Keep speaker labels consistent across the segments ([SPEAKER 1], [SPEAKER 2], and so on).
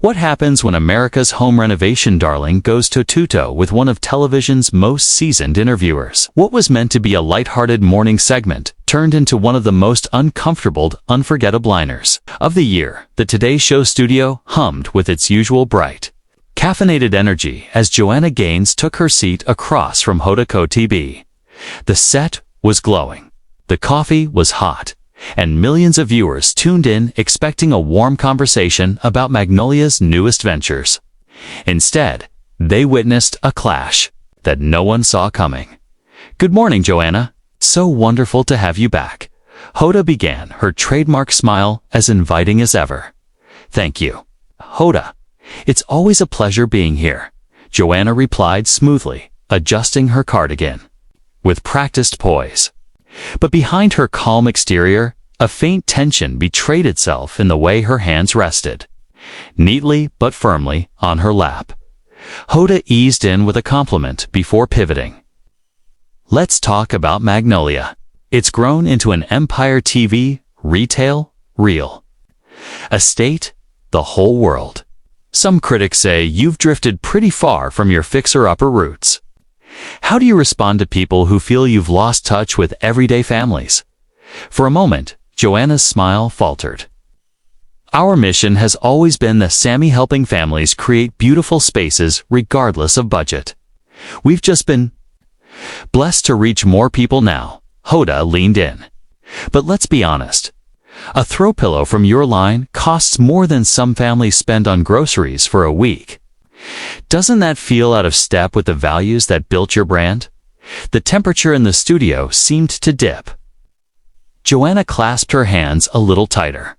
[SPEAKER 1] What happens when America's home renovation darling goes toe-to-toe with one of television's most seasoned interviewers? What was meant to be a lighthearted morning segment turned into one of the most uncomfortable, unforgettable liners of the year. The Today Show studio hummed with its usual bright, caffeinated energy as Joanna Gaines took her seat across from Hoda Kotb. The set was glowing, the coffee was hot, and millions of viewers tuned in expecting a warm conversation about Magnolia's newest ventures. Instead, they witnessed a clash that no one saw coming. "Good morning, Joanna. So wonderful to have you back." Hoda began, her trademark smile as inviting as ever. "Thank you, Hoda. It's always a pleasure being here," Joanna replied smoothly, adjusting her cardigan with practiced poise. But behind her calm exterior, a faint tension betrayed itself in the way her hands rested, neatly but firmly, on her lap. Hoda eased in with a compliment before pivoting. "Let's talk about Magnolia. It's grown into an empire: TV, retail, real estate, the whole world. Some critics say you've drifted pretty far from your fixer-upper roots. How do you respond to people who feel you've lost touch with everyday families?" For a moment, Joanna's smile faltered. "Our mission has always been the Sammy, helping families create beautiful spaces regardless of budget. We've just been blessed to reach more people now." Hoda leaned in. "But let's be honest. A throw pillow from your line costs more than some families spend on groceries for a week. Doesn't that feel out of step with the values that built your brand?" The temperature in the studio seemed to dip. Joanna clasped her hands a little tighter.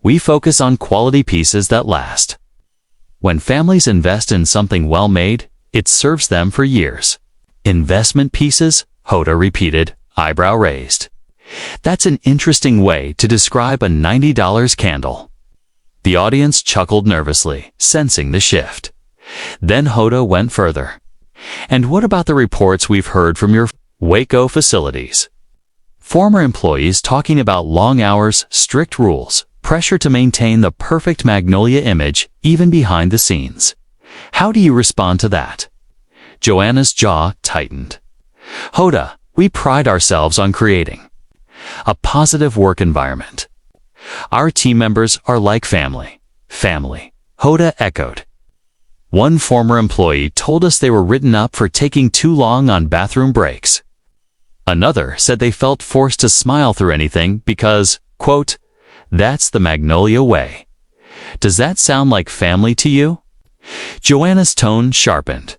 [SPEAKER 1] "We focus on quality pieces that last. When families invest in something well-made, it serves them for years." "Investment pieces?" Hoda repeated, eyebrow raised. "That's an interesting way to describe a $90 candle." The audience chuckled nervously, sensing the shift. Then Hoda went further. "And what about the reports we've heard from your Waco facilities? Former employees talking about long hours, strict rules, pressure to maintain the perfect Magnolia image even behind the scenes. How do you respond to that?" Joanna's jaw tightened. "Hoda, we pride ourselves on creating a positive work environment. Our team members are like family." "Family," Hoda echoed. "One former employee told us they were written up for taking too long on bathroom breaks. Another said they felt forced to smile through anything because, quote, that's the Magnolia way. Does that sound like family to you?" Joanna's tone sharpened.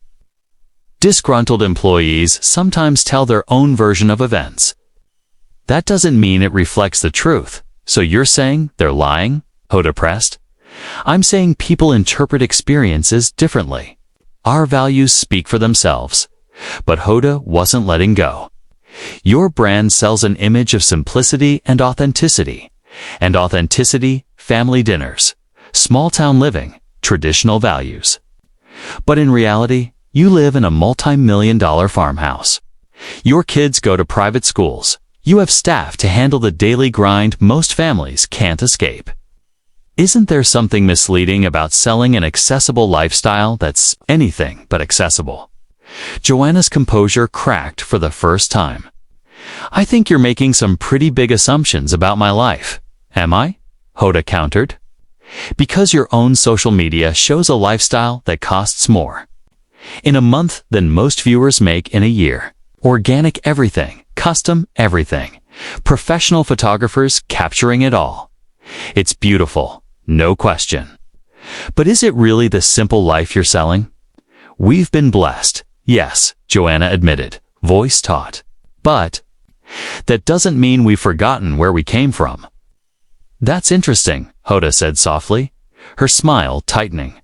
[SPEAKER 1] "Disgruntled employees sometimes tell their own version of events. That doesn't mean it reflects the truth. So you're saying they're lying?" Hoda pressed. "I'm saying people interpret experiences differently. Our values speak for themselves." But Hoda wasn't letting go. "Your brand sells an image of simplicity and authenticity. And authenticity, family dinners, small-town living, traditional values. But in reality, you live in a multi-million-dollar farmhouse. Your kids go to private schools. You have staff to handle the daily grind most families can't escape. Isn't there something misleading about selling an accessible lifestyle that's anything but accessible?" Joanna's composure cracked for the first time. "I think you're making some pretty big assumptions about my life." "Am I?" Hoda countered. "Because your own social media shows a lifestyle that costs more in a month than most viewers make in a year. Organic everything, custom everything, professional photographers capturing it all. It's beautiful, no question. But is it really the simple life you're selling?" "We've been blessed, yes," Joanna admitted, voice taut. "But that doesn't mean we've forgotten where we came from." "That's interesting," Hoda said softly, her smile tightening.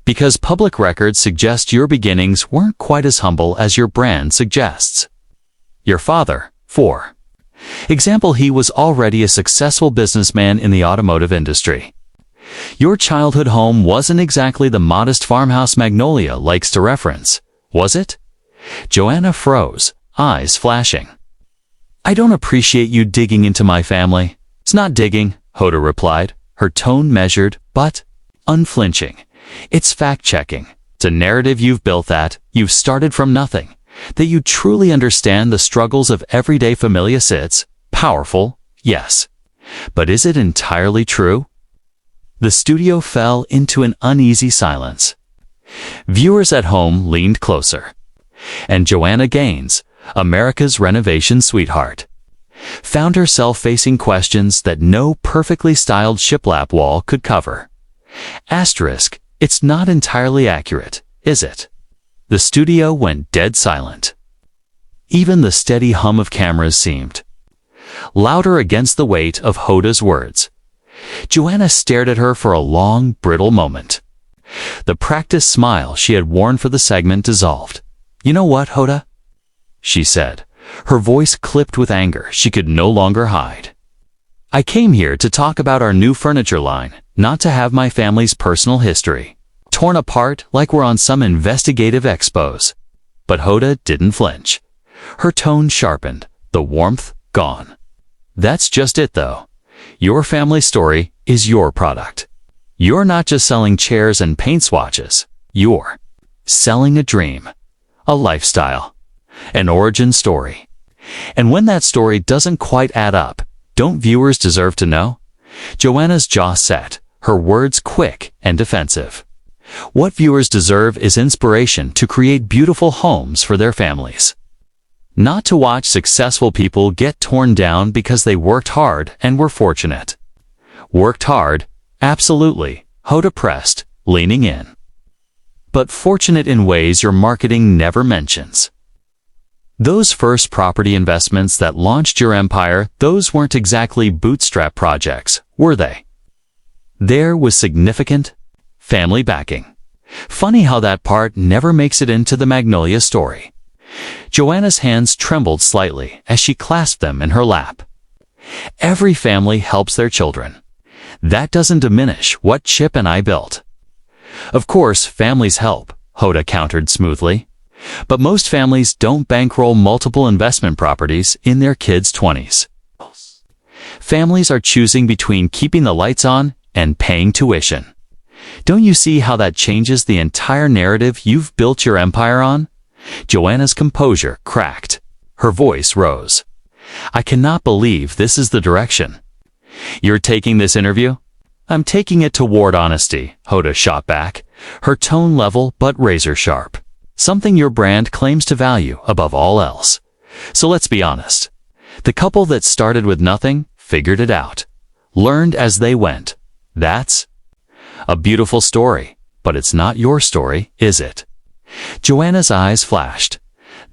[SPEAKER 1] "Because public records suggest your beginnings weren't quite as humble as your brand suggests. Your father, for example, he was already a successful businessman in the automotive industry. Your childhood home wasn't exactly the modest farmhouse Magnolia likes to reference, was it?" Joanna froze, eyes flashing. "I don't appreciate you digging into my family." "It's not digging," Hoda replied, her tone measured but unflinching. It's fact-checking. It's a narrative you've built that you've started from nothing, that you truly understand the struggles of everyday familias. It's powerful, yes. But is it entirely true? The studio fell into an uneasy silence. Viewers at home leaned closer. And Joanna Gaines, America's renovation sweetheart, found herself facing questions that no perfectly styled shiplap wall could cover. Asterisk, it's not entirely accurate, is it? The studio went dead silent. Even the steady hum of cameras seemed louder against the weight of Hoda's words. Joanna stared at her for a long, brittle moment. The practiced smile she had worn for the segment dissolved. "You know what, Hoda?" she said, her voice clipped with anger she could no longer hide. "I came here to talk about our new furniture line, not to have my family's personal history torn apart like we're on some investigative expose." But Hoda didn't flinch. Her tone sharpened, the warmth gone. "That's just it, though. Your family story is your product. You're not just selling chairs and paint swatches. You're selling a dream, a lifestyle, an origin story. And when that story doesn't quite add up, don't viewers deserve to know?" Joanna's jaw set, her words quick and defensive. What viewers deserve is inspiration to create beautiful homes for their families. Not to watch successful people get torn down because they worked hard and were fortunate. Worked hard? Absolutely, Hoda pressed, leaning in. But fortunate in ways your marketing never mentions. Those first property investments that launched your empire, those weren't exactly bootstrap projects, were they? There was significant family backing. Funny how that part never makes it into the Magnolia story. Joanna's hands trembled slightly as she clasped them in her lap. Every family helps their children. That doesn't diminish what Chip and I built. Of course, families help, Hoda countered smoothly. But most families don't bankroll multiple investment properties in their kids' 20s. Families are choosing between keeping the lights on and paying tuition. Don't you see how that changes the entire narrative you've built your empire on? Joanna's composure cracked. Her voice rose. "I cannot believe this is the direction. You're taking this interview?" "I'm taking it toward honesty," Hoda shot back, her tone level but razor sharp. "Something your brand claims to value above all else. So let's be honest. The couple that started with nothing figured it out. Learned as they went. That's a beautiful story, but it's not your story, is it?" Joanna's eyes flashed.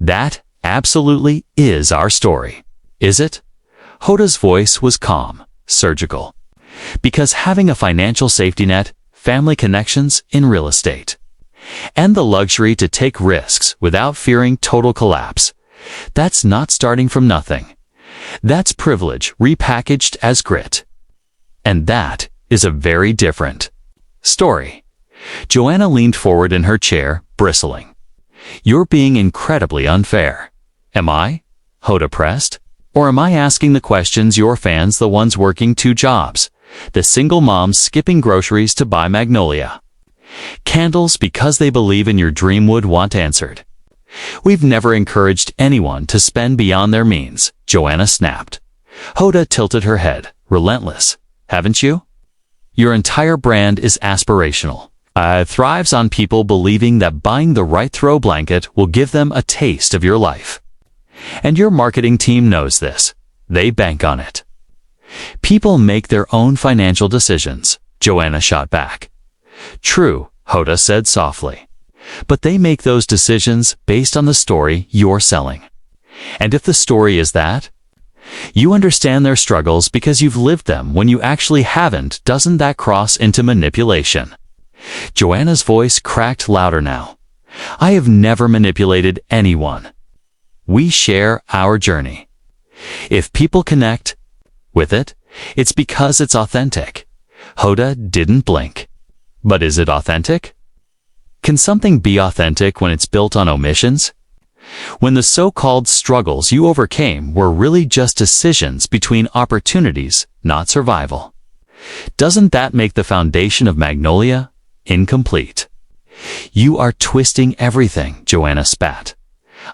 [SPEAKER 1] "That absolutely is our story. Is it?" Hoda's voice was calm, surgical. "Because having a financial safety net, family connections in real estate, and the luxury to take risks without fearing total collapse, that's not starting from nothing. That's privilege repackaged as grit. And that is a very different story." Joanna leaned forward in her chair, bristling. "You're being incredibly unfair." "Am I?" Hoda pressed. "Or am I asking the questions your fans, the ones working 2 jobs, the single moms skipping groceries to buy Magnolia candles because they believe in your dream, would want answered?" "We've never encouraged anyone to spend beyond their means," Joanna snapped. Hoda tilted her head, relentless. "Haven't you? Your entire brand is aspirational. Thrives on people believing that buying the right throw blanket will give them a taste of your life. And your marketing team knows this. They bank on it." "People make their own financial decisions," Joanna shot back. "True," Hoda said softly. "But they make those decisions based on the story you're selling. And if the story is that you understand their struggles because you've lived them when you actually haven't, doesn't that cross into manipulation?" Joanna's voice cracked louder now. "I have never manipulated anyone. We share our journey. If people connect with it, it's because it's authentic." Hoda didn't blink. "But is it authentic? Can something be authentic when it's built on omissions? When the so-called struggles you overcame were really just decisions between opportunities, not survival?" Doesn't that make the foundation of Magnolia incomplete? You are twisting everything, Joanna spat.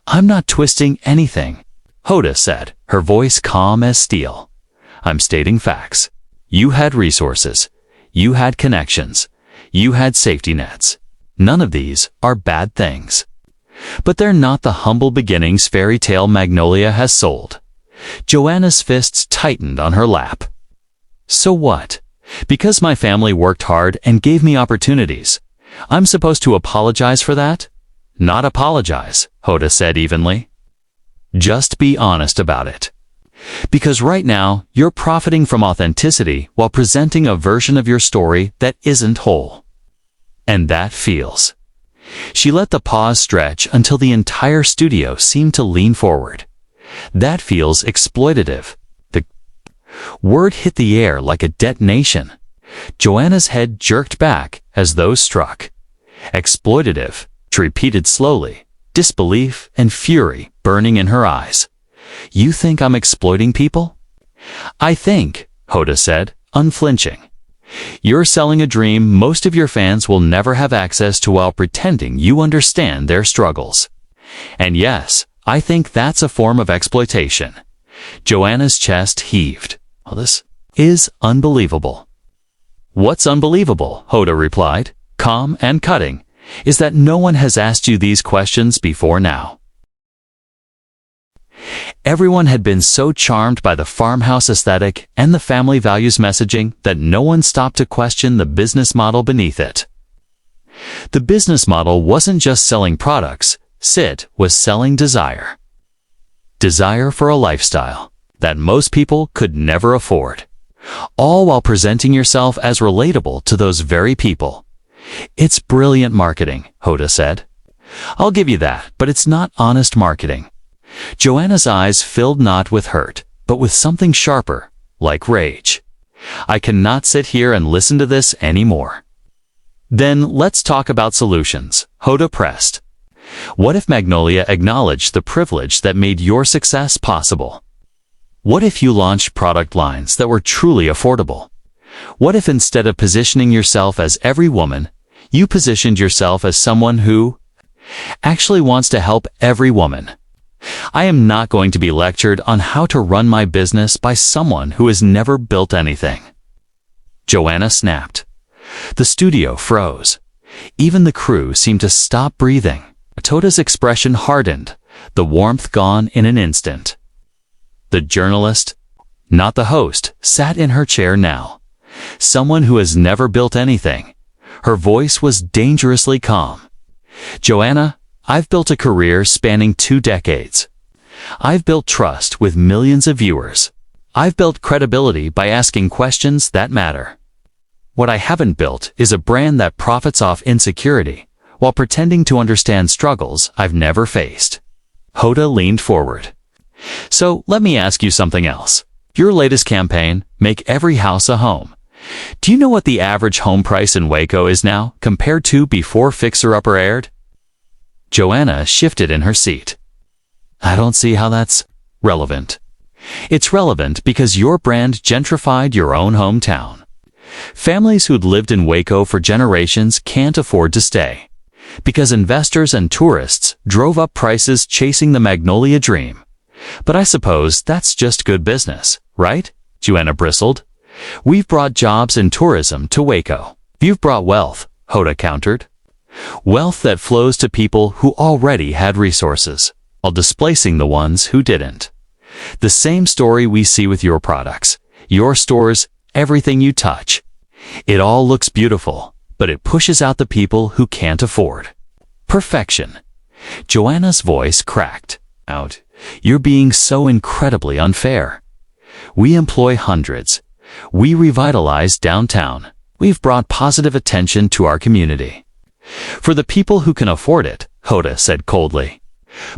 [SPEAKER 1] I'm not twisting anything, Hoda said, her voice calm as steel. I'm stating facts. You had resources. You had connections. You had safety nets. None of these are bad things. But they're not the humble beginnings fairy tale Magnolia has sold. Joanna's fists tightened on her lap. So what? Because my family worked hard and gave me opportunities, I'm supposed to apologize for that? Not apologize, Hoda said evenly. Just be honest about it. Because right now, you're profiting from authenticity while presenting a version of your story that isn't whole. And that feels. She let the pause stretch until the entire studio seemed to lean forward. That feels exploitative. The word hit the air like a detonation. Joanna's head jerked back as though struck. Exploitative, she repeated slowly, disbelief and fury burning in her eyes. You think I'm exploiting people? I think, Hoda said, unflinching. You're selling a dream most of your fans will never have access to while pretending you understand their struggles. And yes, I think that's a form of exploitation. Joanna's chest heaved. Well, this is unbelievable. What's unbelievable, Hoda replied, calm and cutting, is that no one has asked you these questions before now. Everyone had been so charmed by the farmhouse aesthetic and the family values messaging that no one stopped to question the business model beneath it. The business model wasn't just selling products, Sid was selling desire. Desire for a lifestyle that most people could never afford, all while presenting yourself as relatable to those very people. It's brilliant marketing, Hoda said. I'll give you that, but it's not honest marketing. Joanna's eyes filled not with hurt, but with something sharper, like rage. I cannot sit here and listen to this anymore. Then let's talk about solutions, Hoda pressed. What if Magnolia acknowledged the privilege that made your success possible? What if you launched product lines that were truly affordable? What if instead of positioning yourself as every woman, you positioned yourself as someone who actually wants to help every woman? I am not going to be lectured on how to run my business by someone who has never built anything. Joanna snapped. The studio froze. Even the crew seemed to stop breathing. Hoda's expression hardened, the warmth gone in an instant. The journalist, not the host, sat in her chair now. Someone who has never built anything. Her voice was dangerously calm. Joanna, I've built a career spanning 2 decades. I've built trust with millions of viewers. I've built credibility by asking questions that matter. What I haven't built is a brand that profits off insecurity while pretending to understand struggles I've never faced. Hoda leaned forward. So let me ask you something else. Your latest campaign, Make Every House a Home. Do you know what the average home price in Waco is now compared to before Fixer Upper aired? Joanna shifted in her seat. I don't see how that's relevant. It's relevant because your brand gentrified your own hometown. Families who'd lived in Waco for generations can't afford to stay, because investors and tourists drove up prices chasing the Magnolia dream. But I suppose that's just good business, right? Joanna bristled. We've brought jobs and tourism to Waco. You've brought wealth, Hoda countered. Wealth that flows to people who already had resources, while displacing the ones who didn't. The same story we see with your products, your stores, everything you touch. It all looks beautiful, but it pushes out the people who can't afford. Perfection. Joanna's voice cracked out. You're being so incredibly unfair. We employ hundreds. We revitalize downtown. We've brought positive attention to our community. For the people who can afford it, Hoda said coldly.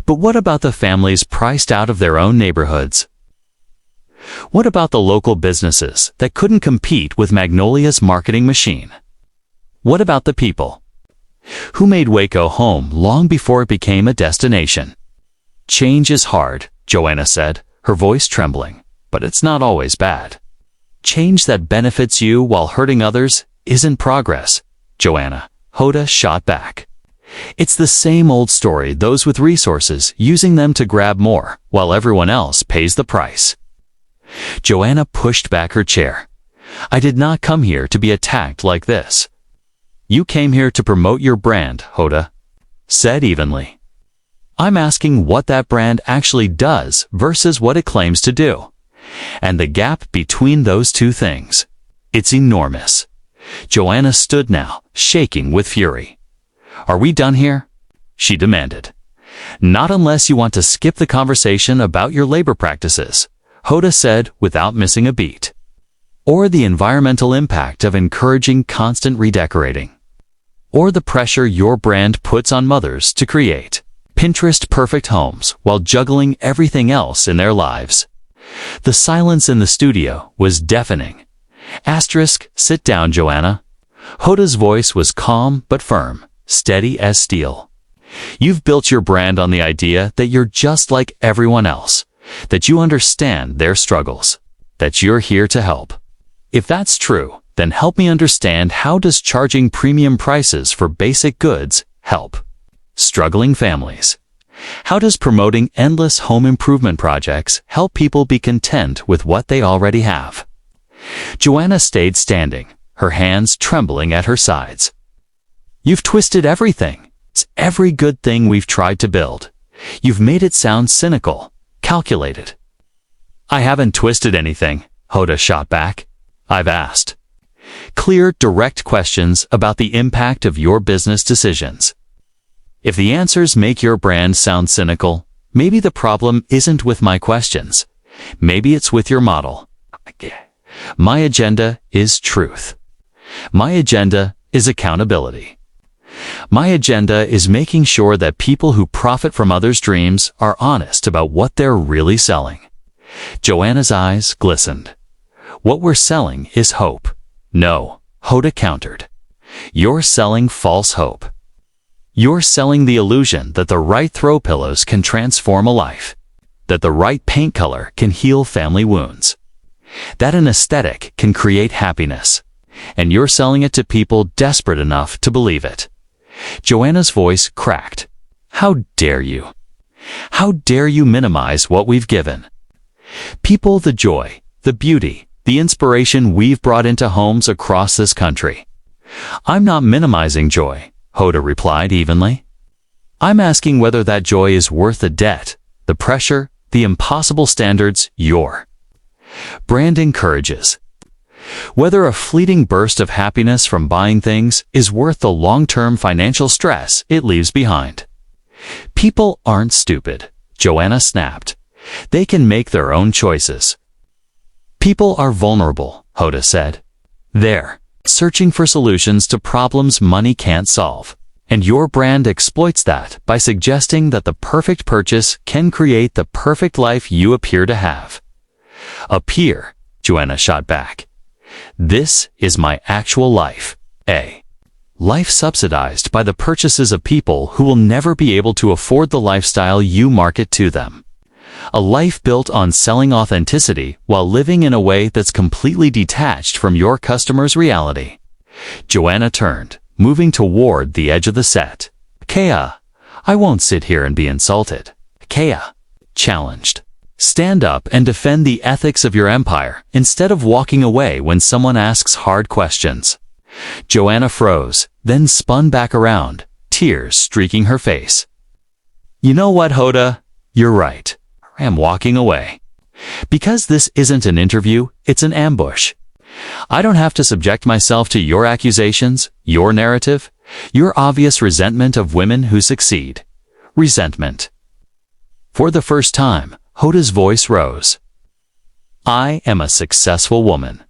[SPEAKER 1] But what about the families priced out of their own neighborhoods? What about the local businesses that couldn't compete with Magnolia's marketing machine? What about the people who made Waco home long before it became a destination? Change is hard, Joanna said, her voice trembling, but it's not always bad. Change that benefits you while hurting others isn't progress, Joanna, Hoda shot back. It's the same old story, those with resources using them to grab more, while everyone else pays the price. Joanna pushed back her chair. I did not come here to be attacked like this. You came here to promote your brand, Hoda said evenly. I'm asking what that brand actually does versus what it claims to do. And the gap between those two things, it's enormous. Joanna stood now, shaking with fury. Are we done here? She demanded. Not unless you want to skip the conversation about your labor practices, Hoda said without missing a beat. Or the environmental impact of encouraging constant redecorating. Or the pressure your brand puts on mothers to create Pinterest-perfect homes while juggling everything else in their lives. The silence in the studio was deafening. Sit down, Joanna. Hoda's voice was calm but firm, steady as steel. You've built your brand on the idea that you're just like everyone else, that you understand their struggles, that you're here to help. If that's true, then help me understand, how does charging premium prices for basic goods help struggling families? How does promoting endless home improvement projects help people be content with what they already have? Joanna stayed standing, her hands trembling at her sides. You've twisted everything. It's every good thing we've tried to build. You've made it sound cynical, calculated. I haven't twisted anything, Hoda shot back. I've asked clear, direct questions about the impact of your business decisions. If the answers make your brand sound cynical, maybe the problem isn't with my questions. Maybe it's with your model. My agenda is truth. My agenda is accountability. My agenda is making sure that people who profit from others' dreams are honest about what they're really selling. Joanna's eyes glistened. What we're selling is hope. No, Hoda countered. You're selling false hope. You're selling the illusion that the right throw pillows can transform a life, that the right paint color can heal family wounds, that an aesthetic can create happiness, and you're selling it to people desperate enough to believe it. Joanna's voice cracked. How dare you? How dare you minimize what we've given people, the joy, the beauty, the inspiration we've brought into homes across this country? I'm not minimizing joy, Hoda replied evenly. I'm asking whether that joy is worth the debt, the pressure, the impossible standards your brand encourages. Whether a fleeting burst of happiness from buying things is worth the long-term financial stress it leaves behind. People aren't stupid, Joanna snapped. They can make their own choices. People are vulnerable, Hoda said. They're searching for solutions to problems money can't solve. And your brand exploits that by suggesting that the perfect purchase can create the perfect life you appear to have. Appear, Joanna shot back. This is my actual life. A life subsidized by the purchases of people who will never be able to afford the lifestyle you market to them. A life built on selling authenticity while living in a way that's completely detached from your customer's reality. Joanna turned, moving toward the edge of the set. Kea, I won't sit here and be insulted. Kea challenged. Stand up and defend the ethics of your empire instead of walking away when someone asks hard questions. Joanna froze, then spun back around, tears streaking her face. You know what, Hoda? You're right. I am walking away. Because this isn't an interview, it's an ambush. I don't have to subject myself to your accusations, your narrative, your obvious resentment of women who succeed. Resentment. For the first time, Hoda's voice rose. I am a successful woman.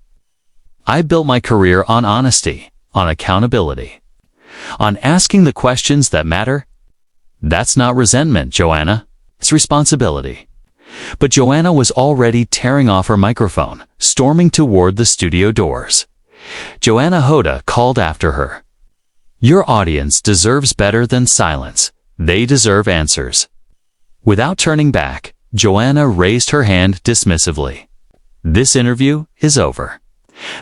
[SPEAKER 1] I built my career on honesty, on accountability, on asking the questions that matter. That's not resentment, Joanna. It's responsibility. But Joanna was already tearing off her microphone, storming toward the studio doors. Joanna, Hoda called after her. Your audience deserves better than silence. They deserve answers. Without turning back, Joanna raised her hand dismissively. This interview is over.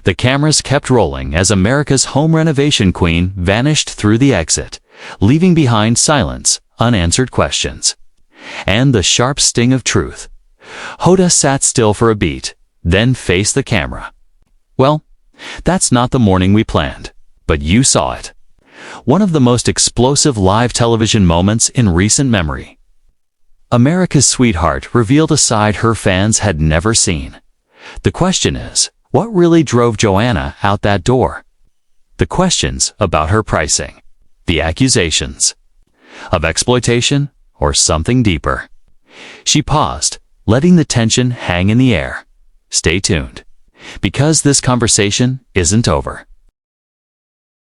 [SPEAKER 1] The cameras kept rolling as America's home renovation queen vanished through the exit, leaving behind silence, unanswered questions, and the sharp sting of truth. Hoda sat still for a beat, then faced the camera. "Well, that's not the morning we planned, but you saw it." One of the most explosive live television moments in recent memory. America's sweetheart revealed a side her fans had never seen. The question is, what really drove Joanna out that door? The questions about her pricing, the accusations of exploitation, or something deeper. She paused, letting the tension hang in the air. Stay tuned, because this conversation isn't over.